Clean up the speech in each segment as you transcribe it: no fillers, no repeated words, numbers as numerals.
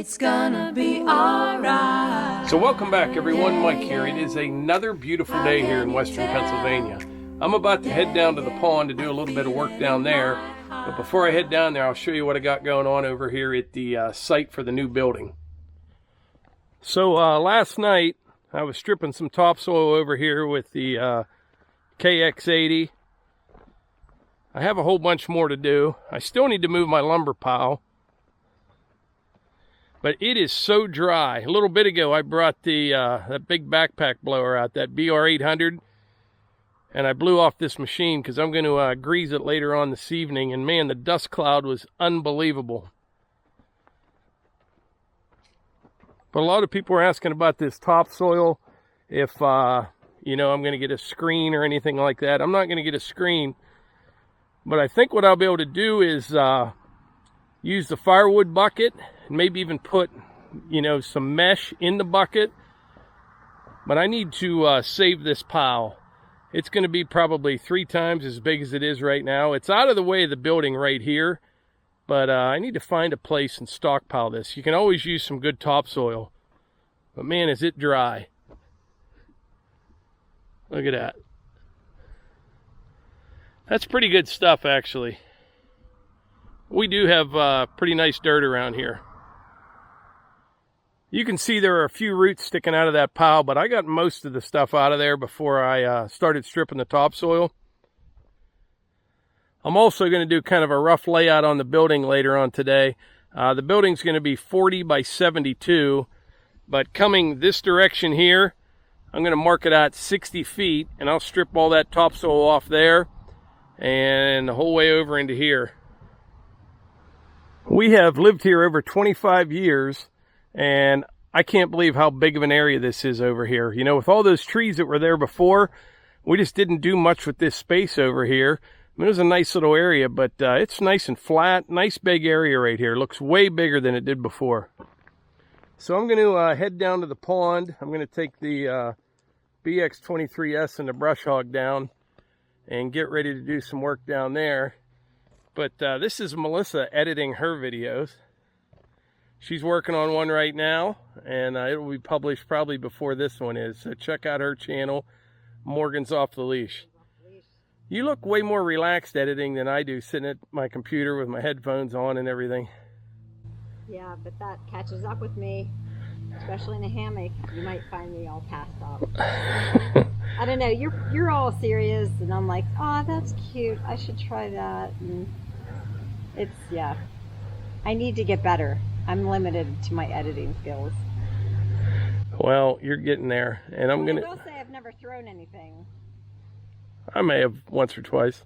It's gonna be alright. So welcome back everyone, Mike here. It is another beautiful day here in western Pennsylvania. I'm about to head down to the pond to do a little bit of work down there. But before I head down there, I'll show you what I got going on over here at the site for the new building. So last night, I was stripping some topsoil over here with the KX-080. I have a whole bunch more to do. I still need to move my lumber pile. But it is so dry. A little bit ago, I brought the that big backpack blower out, that BR800. And I blew off this machine because I'm going to grease it later on this evening. And man, the dust cloud was unbelievable. But a lot of people are asking about this topsoil. If, you know, I'm going to get a screen or anything like that. I'm not going to get a screen. But I think what I'll be able to do is use the firewood bucket. And maybe even put, you know, some mesh in the bucket. But I need to save this pile. It's going to be probably 3 times as big as it is right now. It's out of the way of the building right here. But I need to find a place and stockpile this. You can always use some good topsoil. But man, is it dry. Look at that. That's pretty good stuff, actually. We do have pretty nice dirt around here. You can see there are a few roots sticking out of that pile, but I got most of the stuff out of there before I started stripping the topsoil. I'm also going to do kind of a rough layout on the building later on today. The building's going to be 40 by 72, but coming this direction here, I'm going to mark it out 60 feet, and I'll strip all that topsoil off there and the whole way over into here. We have lived here over 25 years. And I can't believe how big of an area this is over here. You know, with all those trees that were there before, we just didn't do much with this space over here. I mean, it was a nice little area, but it's nice and flat. Nice big area right here. It looks way bigger than it did before. So I'm going to head down to the pond. I'm going to take the BX23S and the brush hog down and get ready to do some work down there. But this is Melissa editing her videos. She's working on one right now, and it will be published probably before this one is. So check out her channel, Morgan's Off the Leash. You look way more relaxed editing than I do, sitting at my computer with my headphones on and everything. Yeah, but that catches up with me, especially in a hammock. You might find me all passed out. I don't know, you're all serious, and I'm like, oh, that's cute. I should try that. And it's, yeah. I need to get better. I'm limited to my editing skills. Well, you're getting there, and I will say I've never thrown anything. I may have once or twice.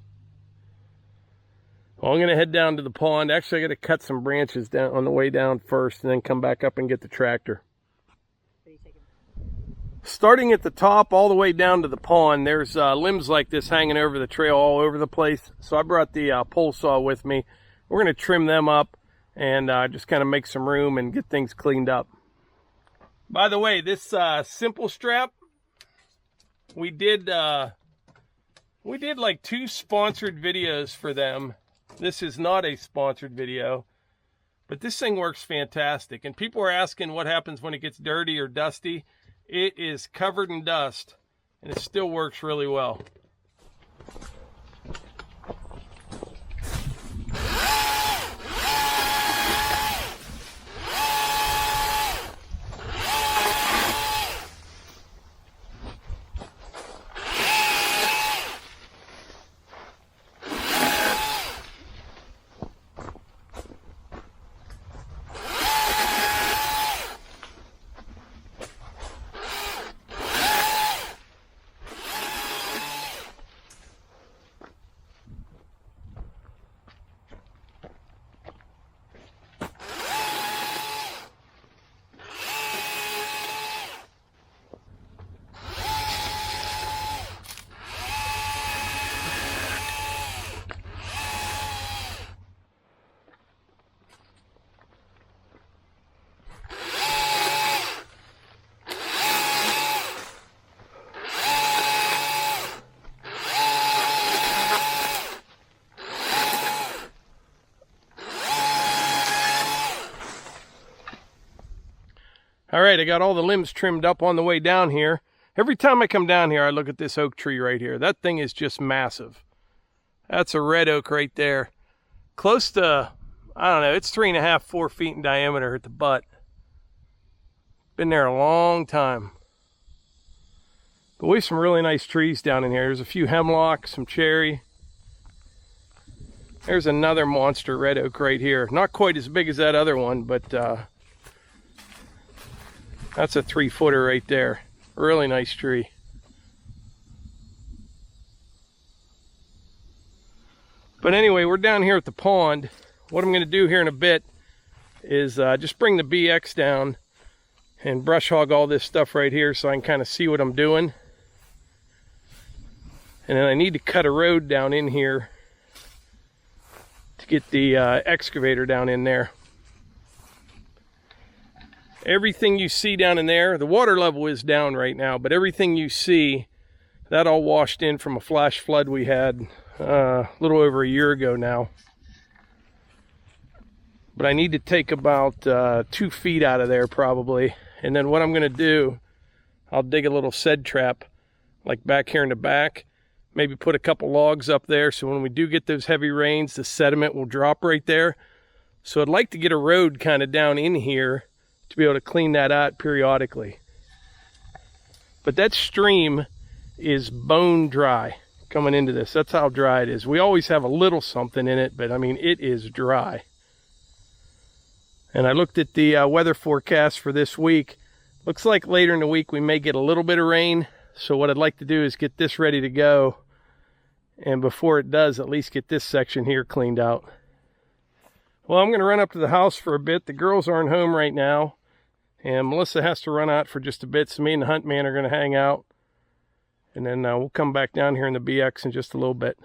Well, I'm going to head down to the pond. Actually, I got to cut some branches down on the way down first, and then come back up and get the tractor. Starting at the top all the way down to the pond, there's limbs like this hanging over the trail all over the place. So I brought the pole saw with me. We're going to trim them up and just kind of make some room and get things cleaned up. By the way, this simple strap, we did like 2 sponsored videos for them. This is not a sponsored video, but this thing works fantastic. And people are asking what happens when it gets dirty or dusty. It is covered in dust, and it still works really well. All right, I got all the limbs trimmed up on the way down here. Every time I come down here, I look at this oak tree right here. That thing is just massive. That's a red oak right there. Close to, I don't know, it's 3.5, 4 feet in diameter at the butt. Been there a long time. But we have some really nice trees down in here. There's a few hemlock, some cherry. There's another monster red oak right here. Not quite as big as that other one, but that's a 3-footer right there. Really nice tree. But anyway, we're down here at the pond. What I'm going to do here in a bit is just bring the BX down and brush hog all this stuff right here so I can kind of see what I'm doing. And then I need to cut a road down in here to get the excavator down in there. Everything you see down in there, the water level is down right now, but everything you see, that all washed in from a flash flood we had a little over a year ago now. But I need to take about 2 feet out of there probably. And then what I'm going to do, I'll dig a little sed trap like back here in the back. Maybe put a couple logs up there so when we do get those heavy rains, the sediment will drop right there. So I'd like to get a road kind of down in here to be able to clean that out periodically. But that stream is bone dry coming into this. That's how dry it is. We always have a little something in it, but I mean, it is dry. And I looked at the weather forecast for this week. Looks like later in the week we may get a little bit of rain. So what I'd like to do is get this ready to go. And before it does, at least get this section here cleaned out. Well, I'm going to run up to the house for a bit. The girls aren't home right now. And Melissa has to run out for just a bit. So me and the hunt man are going to hang out. And then we'll come back down here in the BX in just a little bit.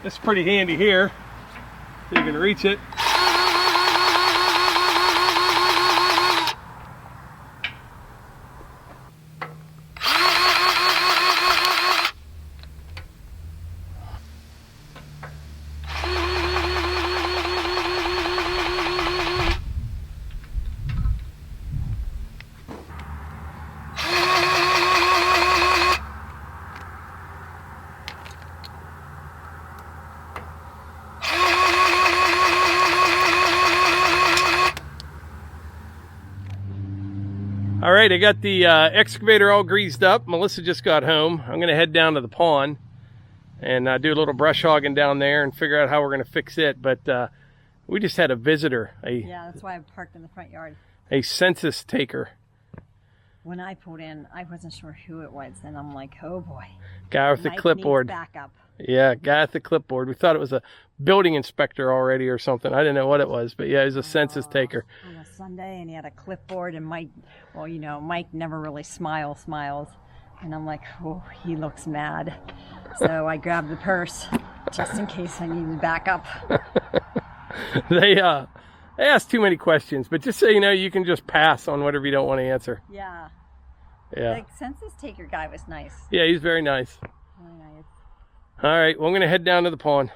It's pretty handy here. You can reach it. All right, I got the excavator all greased up. Melissa just got home. I'm going to head down to the pond and do a little brush hogging down there and figure out how we're going to fix it. But we just had a visitor. Yeah, that's why I parked in the front yard. A census taker. When I pulled in, I wasn't sure who it was, and I'm like, oh boy. Guy with the clipboard. Backup. Yeah, guy with the clipboard. We thought it was a building inspector already or something. I didn't know what it was, but yeah, he was a census taker. On a Sunday, and he had a clipboard, and Mike, well, you know, Mike never really smiles. And I'm like, oh, he looks mad. So I grabbed the purse just in case I needed backup. They ask too many questions, but just so you know, you can just pass on whatever you don't want to answer. Yeah. Yeah. The census taker guy was nice. Yeah, he's very nice. Really nice. All right, well, I'm going to head down to the pond.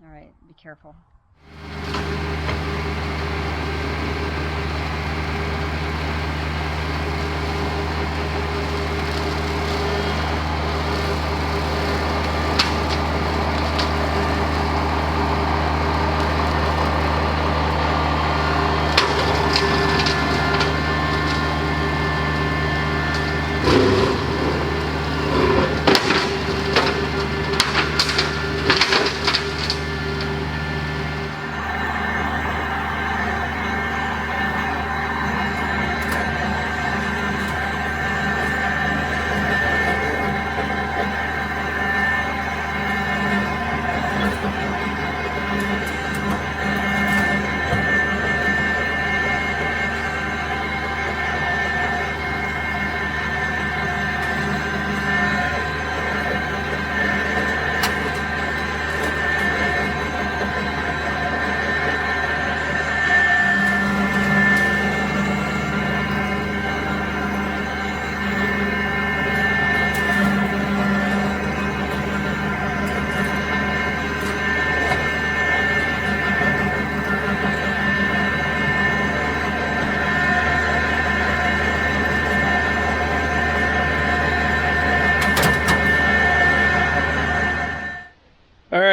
All right, be careful.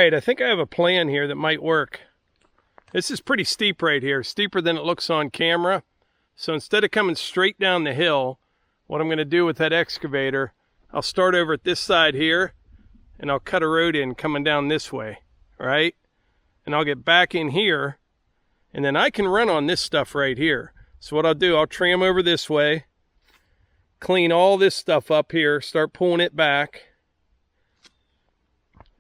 right, I think I have a plan here that might work. This is pretty steep right here, steeper than it looks on camera. So instead of coming straight down the hill, what I'm going to do with that excavator, I'll start over at this side here, and I'll cut a road in coming down this way, right? And I'll get back in here, and then I can run on this stuff right here. So what I'll do, I'll tram over this way, clean all this stuff up here, start pulling it back,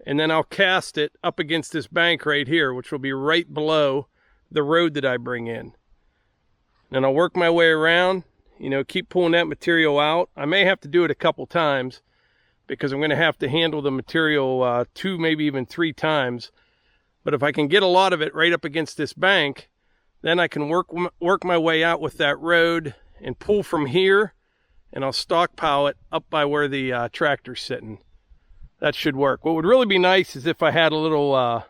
and then I'll cast it up against this bank right here, which will be right below the road that I bring in. And I'll work my way around, you know, keep pulling that material out. I may have to do it a couple times because I'm going to have to handle the material 2, maybe even 3 times. But if I can get a lot of it right up against this bank, then I can work my way out with that road and pull from here, and I'll stockpile it up by where the tractor's sitting. That should work. What would really be nice is if I had a little,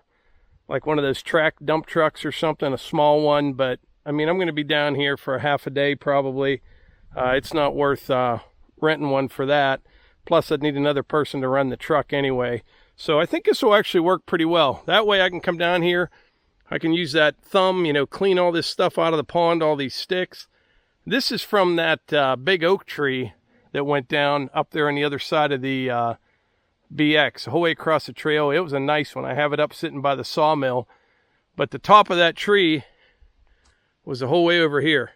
like one of those track dump trucks or something, a small one. But, I mean, I'm going to be down here for a half a day probably. It's not worth renting one for that. Plus, I'd need another person to run the truck anyway. So I think this will actually work pretty well. That way I can come down here. I can use that thumb, you know, clean all this stuff out of the pond, all these sticks. This is from that big oak tree that went down up there on the other side of the BX, the whole way across the trail. It was a nice one. I have it up sitting by the sawmill. But the top of that tree was the whole way over here.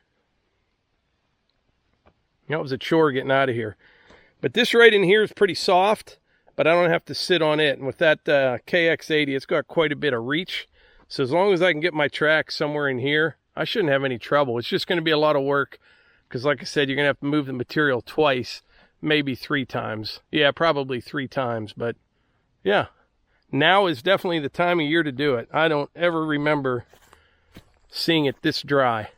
That was a chore getting out of here. But this right in here is pretty soft, but I don't have to sit on it. And with that KX-080, it's got quite a bit of reach. So as long as I can get my track somewhere in here, I shouldn't have any trouble. It's just going to be a lot of work because, like I said, you're going to have to move the material twice. Maybe 3 times. Yeah, probably 3 times. But yeah, now is definitely the time of year to do it. I don't ever remember seeing it this dry.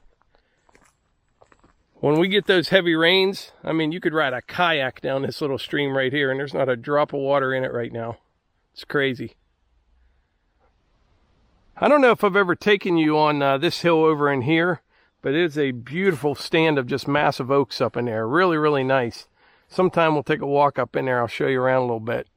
When we get those heavy rains, I mean, you could ride a kayak down this little stream right here, and there's not a drop of water in it right now. It's crazy. I don't know if I've ever taken you on this hill over in here, but it is a beautiful stand of just massive oaks up in there. Really, really nice. Sometime we'll take a walk up in there. I'll show you around a little bit.